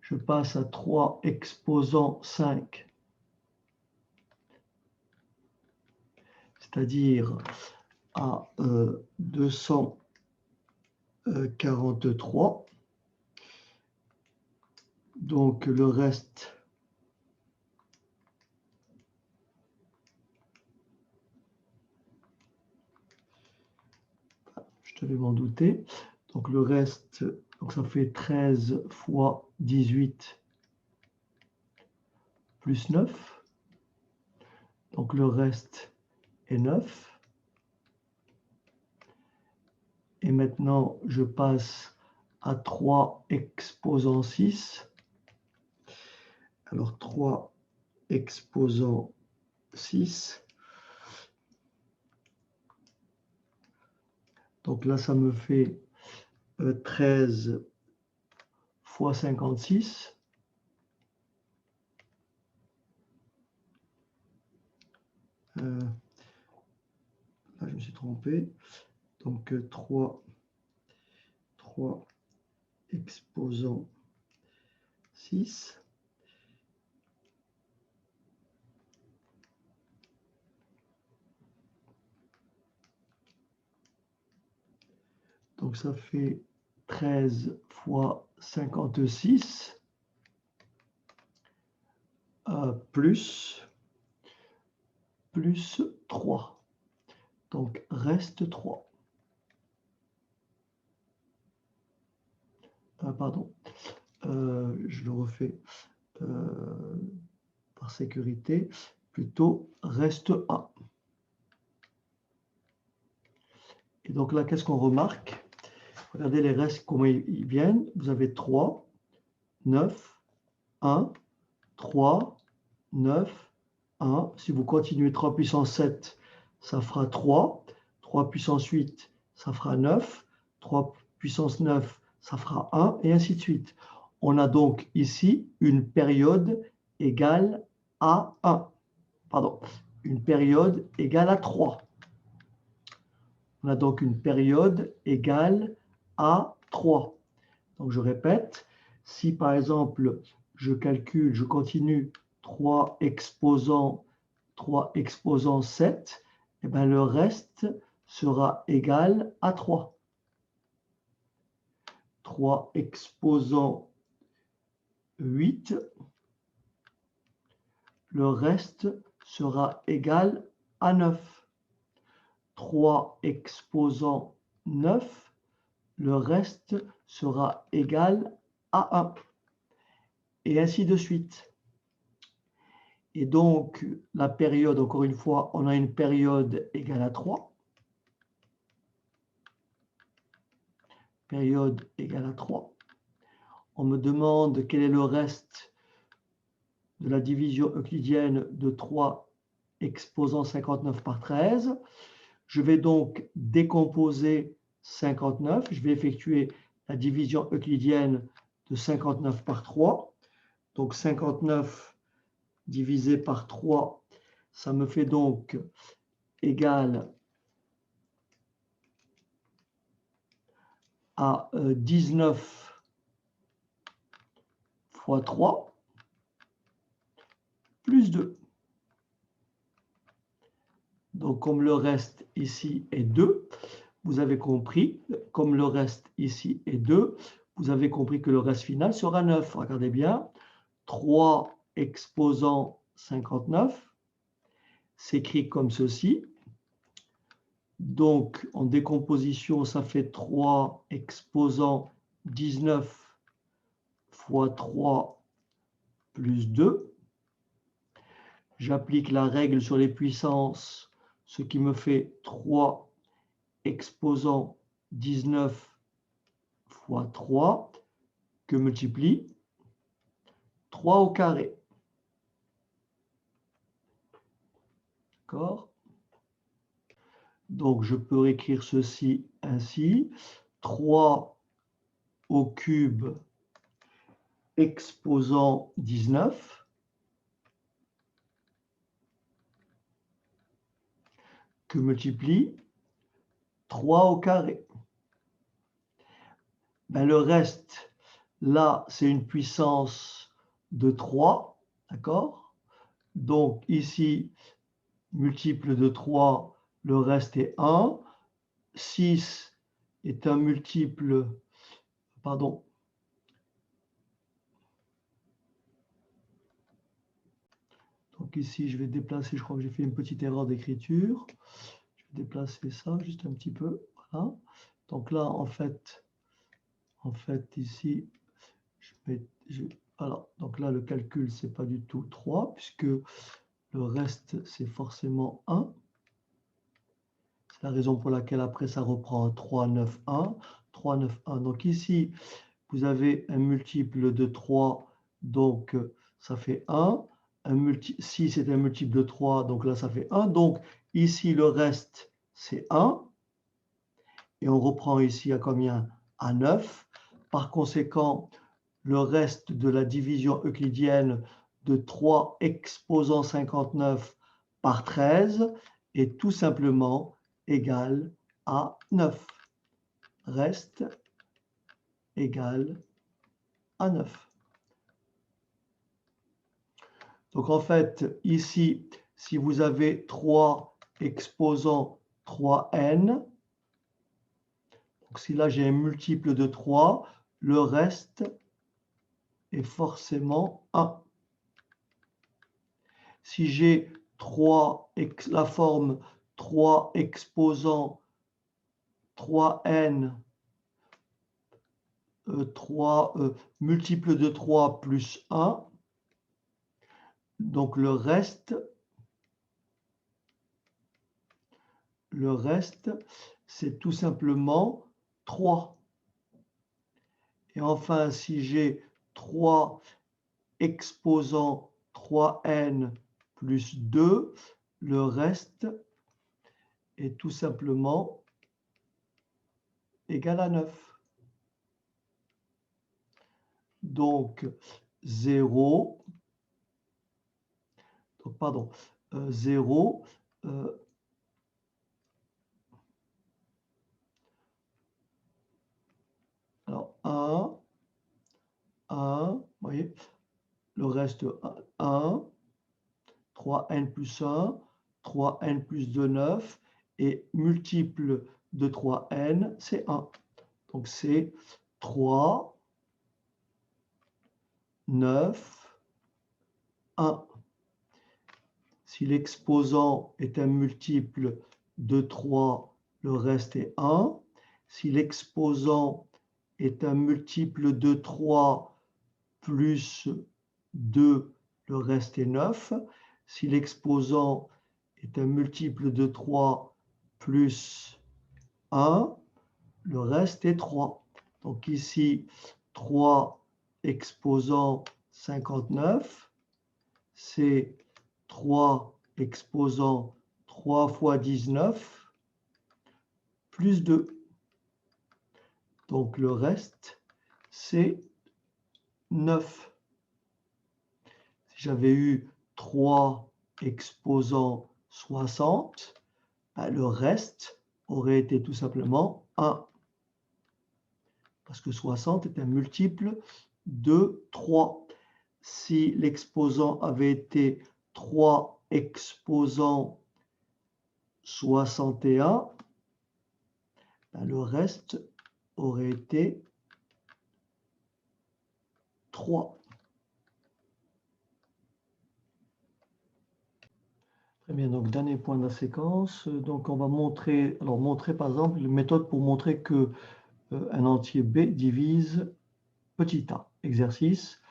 A: Je passe à 3 exposant 5, c'est-à-dire à 243. Donc, le reste je devais m'en douter. Donc, le reste, donc ça fait 13 fois 18 plus 9. Donc, le reste est 9. Et maintenant, je passe à 3 exposant 6. Alors, 3 exposant 6. Donc là, ça me fait 13 fois 56. suis trompé. Donc 3 exposant 6. Donc ça fait 13 fois 56 plus 3. Donc reste 3. Pardon, je le refais par sécurité. Plutôt reste 1. Et donc là, qu'est-ce qu'on remarque? Regardez les restes, comment ils viennent. Vous avez 3, 9, 1, 3, 9, 1. Si vous continuez 3 puissance 7, ça fera 3. 3 puissance 8, ça fera 9. 3 puissance 9, ça fera 1, et ainsi de suite. On a donc ici une période égale à 1. Pardon, une période égale à 3. On a donc une période égale à 3. Donc je répète, si par exemple je calcule, je continue 3 exposant 7, et bien le reste sera égal à 3. 3 exposant 8, le reste sera égal à 9. 3 exposant 9, le reste sera égal à 1. Et ainsi de suite. Et donc, la période, encore une fois, on a une période égale à 3. Période égale à 3. On me demande quel est le reste de la division euclidienne de 3 exposant 59 par 13. Je vais donc décomposer 59. Je vais effectuer la division euclidienne de 59 par 3. Donc 59 divisé par 3, ça me fait donc égal à 19 fois 3 plus 2. Donc comme le reste ici est 2, vous avez compris, comme le reste ici est 2, vous avez compris que le reste final sera 9. Regardez bien, 3 exposant 59 s'écrit comme ceci. Donc, en décomposition, ça fait 3 exposant 19 fois 3 plus 2. J'applique la règle sur les puissances, ce qui me fait 3 exposant 19 fois 3, que multiplie 3 au carré. D'accord? Donc, je peux réécrire ceci ainsi. 3 au cube exposant 19 que multiplie 3 au carré. Ben, le reste, là, c'est une puissance de 3, d'accord? Donc, ici, multiple de 3, le reste est 1. 6 est un multiple, pardon. Donc ici, je vais déplacer, je crois que j'ai fait une petite erreur d'écriture. Je vais déplacer ça juste un petit peu. Voilà. Donc là, en fait ici, alors, donc là, le calcul, ce n'est pas du tout 3, puisque le reste, c'est forcément 1. C'est la raison pour laquelle après, ça reprend 3, 9, 1. 3, 9, 1. Donc ici, vous avez un multiple de 3, donc ça fait 1. 6 est un multiple de 3, donc là, ça fait 1. Donc ici, le reste, c'est 1. Et on reprend ici à combien? À 9. Par conséquent, le reste de la division euclidienne de 3 exposant 59 par 13 est tout simplement égale à 9. Reste égale à 9. Donc en fait, ici, si vous avez 3 exposant 3n, donc si là j'ai un multiple de 3, le reste est forcément 1. Si j'ai la forme 3 exposant 3n, 3 multiple de 3 plus 1, donc le reste, c'est tout simplement 3. Et enfin, si j'ai 3 exposant 3n plus 2, le reste est tout simplement égal à 9. Donc 0, pardon, 0, alors 1, vous voyez, le reste 1, 3n plus 1, 3n plus 2, 9, et multiple de 3n, c'est 1. Donc c'est 3, 9, 1. Si l'exposant est un multiple de 3, le reste est 1. Si l'exposant est un multiple de 3 plus 2, le reste est 9. Si l'exposant est un multiple de 3 plus 1, le reste est 3. Donc ici, 3 exposant 59, c'est 3 exposant 3 fois 19 plus 2. Donc le reste, c'est 9. Si j'avais eu 3 exposant 60, le reste aurait été tout simplement 1. Parce que 60 est un multiple de 3. Si l'exposant avait été 3 exposant 61, le reste aurait été 3. Très bien, donc dernier point de la séquence. Donc on va montrer par exemple une méthode pour montrer que un entier b divise petit a. Exercice,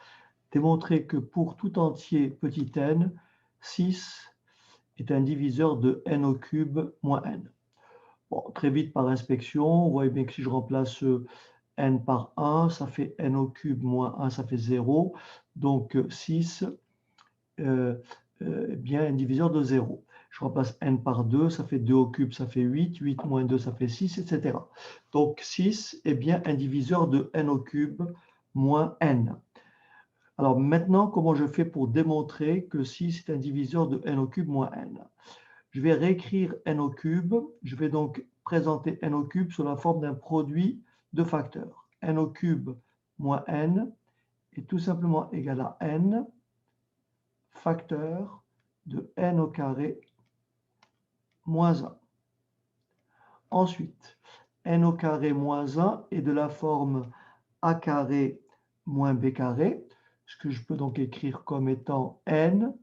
A: démontrer que pour tout entier petit n, 6 est un diviseur de n au cube moins n. Bon, très vite par inspection, vous voyez bien que si je remplace n par 1, ça fait n au cube moins 1, ça fait 0. Donc 6 est bien un diviseur de 0. Je remplace n par 2, ça fait 2 au cube, ça fait 8. 8 moins 2, ça fait 6, etc. Donc 6 est bien un diviseur de n au cube moins n. Alors maintenant, comment je fais pour démontrer que 6 est un diviseur de n au cube moins n? Je vais réécrire n au cube. Je vais donc présenter n au cube sous la forme d'un produit de facteurs. N au cube moins n est tout simplement égal à n facteur de n au carré moins 1. Ensuite, n au carré moins 1 est de la forme a carré moins b carré, ce que je peux donc écrire comme étant n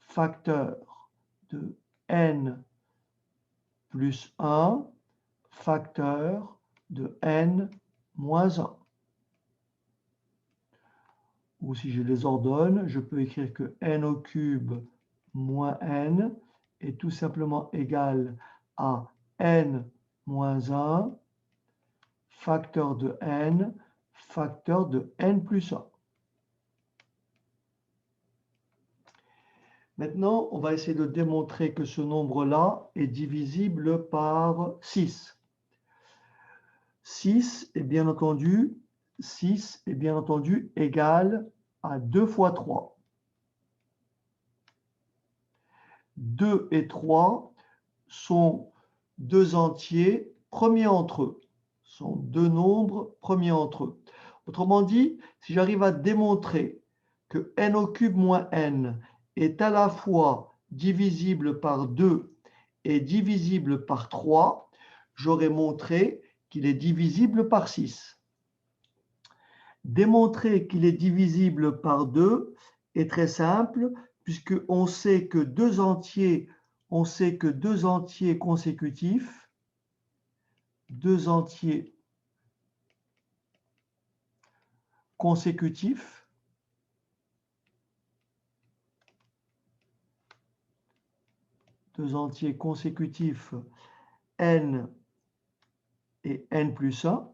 A: facteur de n plus 1 facteur de n moins 1. Ou si je les ordonne, je peux écrire que n au cube moins n est tout simplement égal à n moins 1 facteur de n facteur de n plus 1. Maintenant, on va essayer de démontrer que ce nombre-là est divisible par 6. 6 est bien entendu égal à 2 fois 3. 2 et 3 sont deux entiers premiers entre eux. Ce sont deux nombres premiers entre eux. Autrement dit, si j'arrive à démontrer que n au cube moins n est à la fois divisible par 2 et divisible par 3, j'aurais montré qu'il est divisible par 6. Démontrer qu'il est divisible par 2 est très simple, puisqu'on sait que deux entiers consécutifs, deux entiers consécutifs n et n plus 1,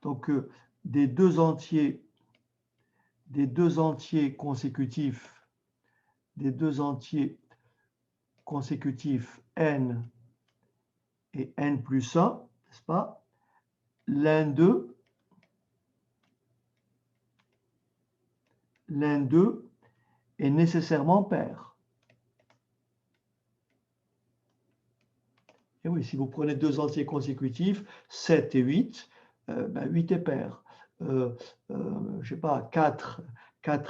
A: donc des deux entiers consécutifs n et n plus 1, n'est-ce pas? L'un d'eux est nécessairement pair. Et oui, si vous prenez deux entiers consécutifs, 7 et 8, 8 est pair. Je ne sais pas, 4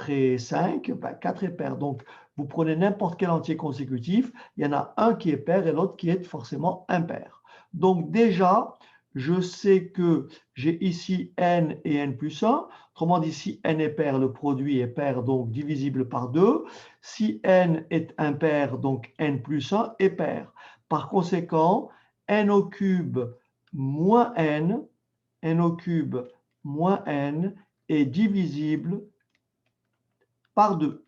A: et 5, 4 est pair. Donc, vous prenez n'importe quel entier consécutif, il y en a un qui est pair et l'autre qui est forcément impair. Donc, déjà, je sais que j'ai ici n et n plus 1. Autrement dit, si n est pair, le produit est pair, donc divisible par 2. Si n est impair, donc n plus 1 est pair. Par conséquent, n au cube moins n est divisible par 2.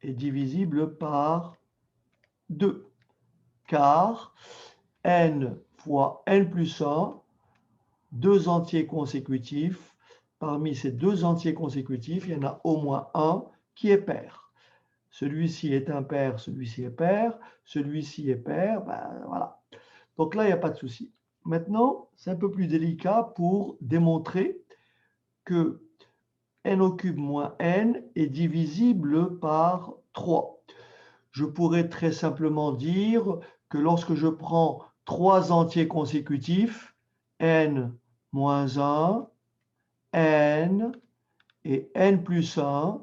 A: Est divisible par 2. Car n fois n plus 1, deux entiers consécutifs. Parmi ces deux entiers consécutifs, il y en a au moins un qui est pair. Celui-ci est impair, celui-ci est pair, celui-ci est pair, voilà. Donc là, il n'y a pas de souci. Maintenant, c'est un peu plus délicat pour démontrer que n au cube moins n est divisible par 3. Je pourrais très simplement dire que lorsque je prends trois entiers consécutifs, n moins 1, n et n plus 1,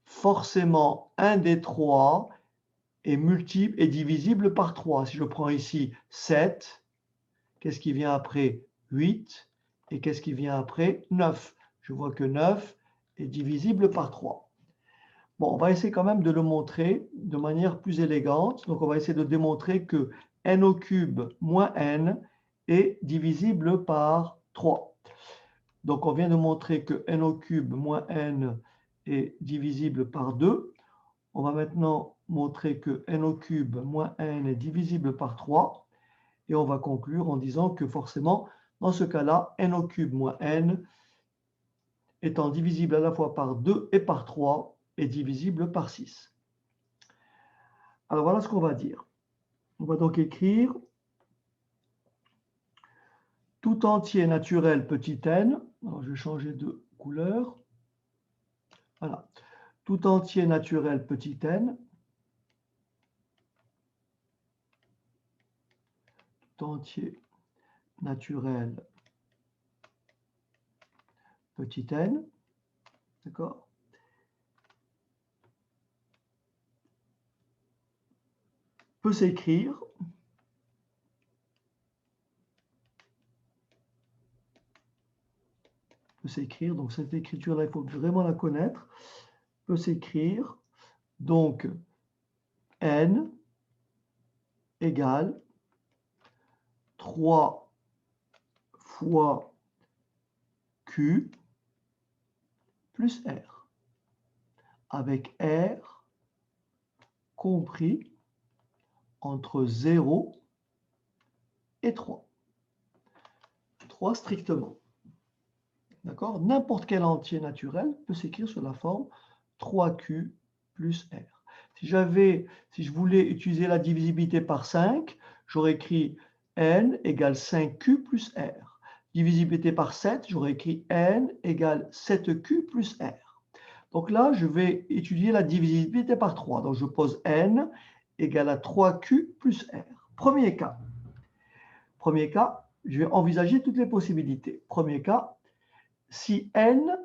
A: forcément un des trois est divisible par 3. Si je prends ici 7, qu'est-ce qui vient après 8 et qu'est-ce qui vient après 9? Je vois que 9 est divisible par 3. Bon, on va essayer quand même de le montrer de manière plus élégante. Donc, on va essayer de démontrer que n au cube moins n est divisible par 3. Donc, on vient de montrer que n au cube moins n est divisible par 2. On va maintenant montrer que n au cube moins n est divisible par 3. Et on va conclure en disant que forcément, dans ce cas-là, n au cube moins n étant divisible à la fois par 2 et par 3 est divisible par 6. Alors voilà ce qu'on va dire. On va donc écrire tout entier naturel petit n. Alors je vais changer de couleur. Voilà. Tout entier naturel petit n. Tout entier naturel petit n. D'accord? Peut s'écrire donc cette écriture-là, il faut vraiment la connaître, peut s'écrire, donc n égale 3 fois Q plus R, avec R compris entre 0 et 3. 3 strictement. D'accord? N'importe quel entier naturel peut s'écrire sous la forme 3Q plus R. Si je voulais utiliser la divisibilité par 5, j'aurais écrit n égale 5Q plus R. divisibilité par 7, j'aurais écrit n égale 7q plus r. Donc là, je vais étudier la divisibilité par 3. Donc je pose n égale à 3q plus r. Premier cas, je vais envisager toutes les possibilités. Premier cas, si n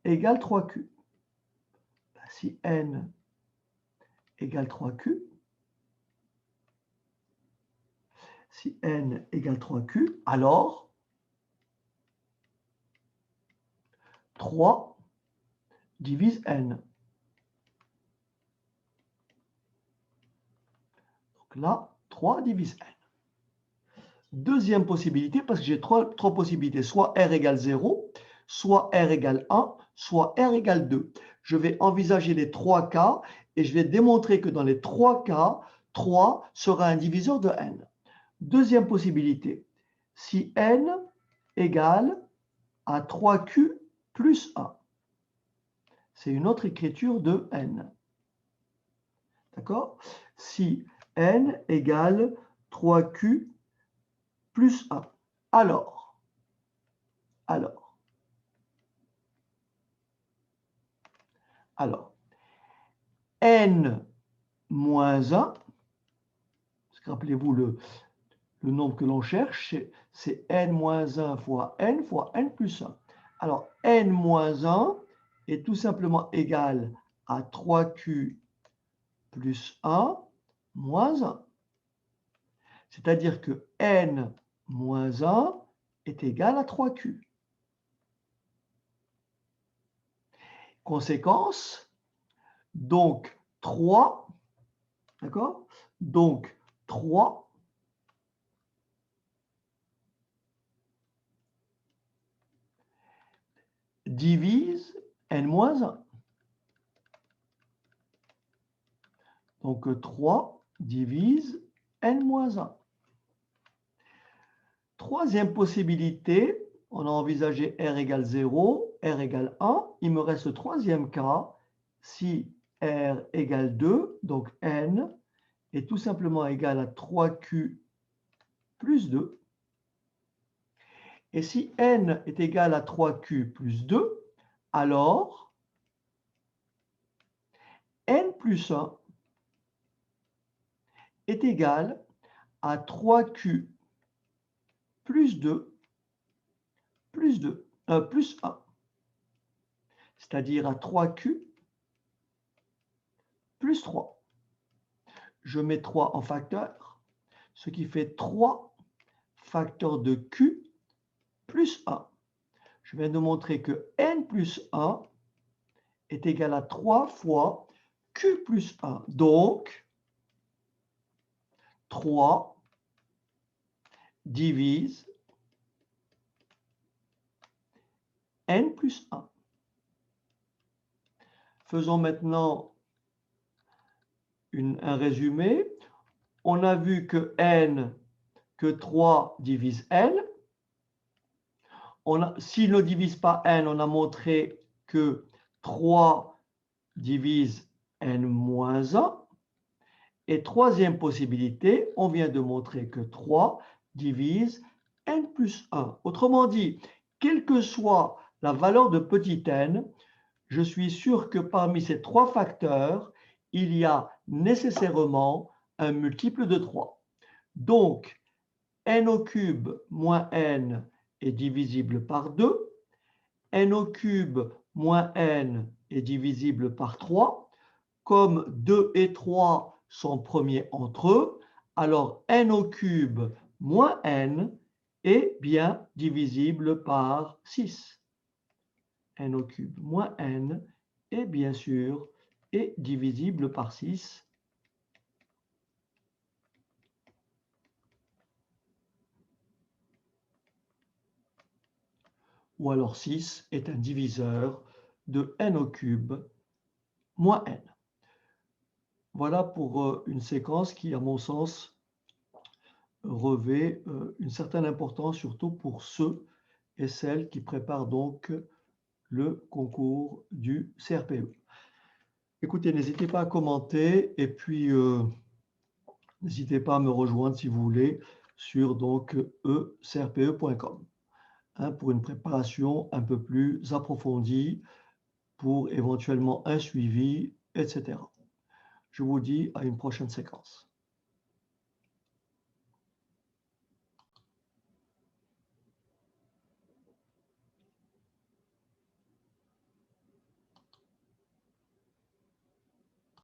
A: égale 3q. Si n égale 3q, si n égale 3q, alors 3 divise n. Donc là, 3 divise n. Deuxième possibilité, parce que j'ai trois possibilités, soit r égale 0, soit r égale 1, soit r égale 2. Je vais envisager les trois cas et je vais démontrer que dans les trois cas, 3 sera un diviseur de n. Deuxième possibilité, si n égale à 3q plus 1. C'est une autre écriture de n. D'accord? Si n égale 3q plus 1. Alors, n moins 1, parce que rappelez-vous le nombre que l'on cherche, c'est n moins 1 fois n plus 1. Alors, n moins 1 est tout simplement égal à 3q plus 1 moins 1. C'est-à-dire que n moins 1 est égal à 3q. Conséquence, donc 3, d'accord? Donc 3 divise n-1. Donc 3 divise n-1. Troisième possibilité, on a envisagé r égale 0, r égale 1. Il me reste le troisième cas, si r égale 2, donc n est tout simplement égal à 3q plus 2. Et si n est égal à 3q plus 2, alors n plus 1 est égal à 3q plus 2 plus 1, c'est-à-dire à 3q plus 3. Je mets 3 en facteur, ce qui fait 3 facteurs de q plus 1. Je viens de montrer que n plus 1 est égal à 3 fois q plus 1. Donc, 3 divise n plus 1. Faisons maintenant un résumé. On a vu que 3 divise n. S'il ne divise pas n, on a montré que 3 divise n moins 1. Et troisième possibilité, on vient de montrer que 3 divise n plus 1. Autrement dit, quelle que soit la valeur de petit n, je suis sûr que parmi ces trois facteurs, il y a nécessairement un multiple de 3. Donc, n au cube moins n est divisible par 2. N au cube moins n est divisible par 3. Comme 2 et 3 sont premiers entre eux, alors n au cube moins n est bien divisible par 6. N au cube moins n est bien sûr divisible par 6. Ou alors 6 est un diviseur de n au cube moins n. Voilà pour une séquence qui, à mon sens, revêt une certaine importance, surtout pour ceux et celles qui préparent donc le concours du CRPE. Écoutez, n'hésitez pas à commenter et puis N'hésitez pas à me rejoindre si vous voulez sur donc ecrpe.com pour une préparation un peu plus approfondie pour éventuellement un suivi, etc. Je vous dis à une prochaine séquence.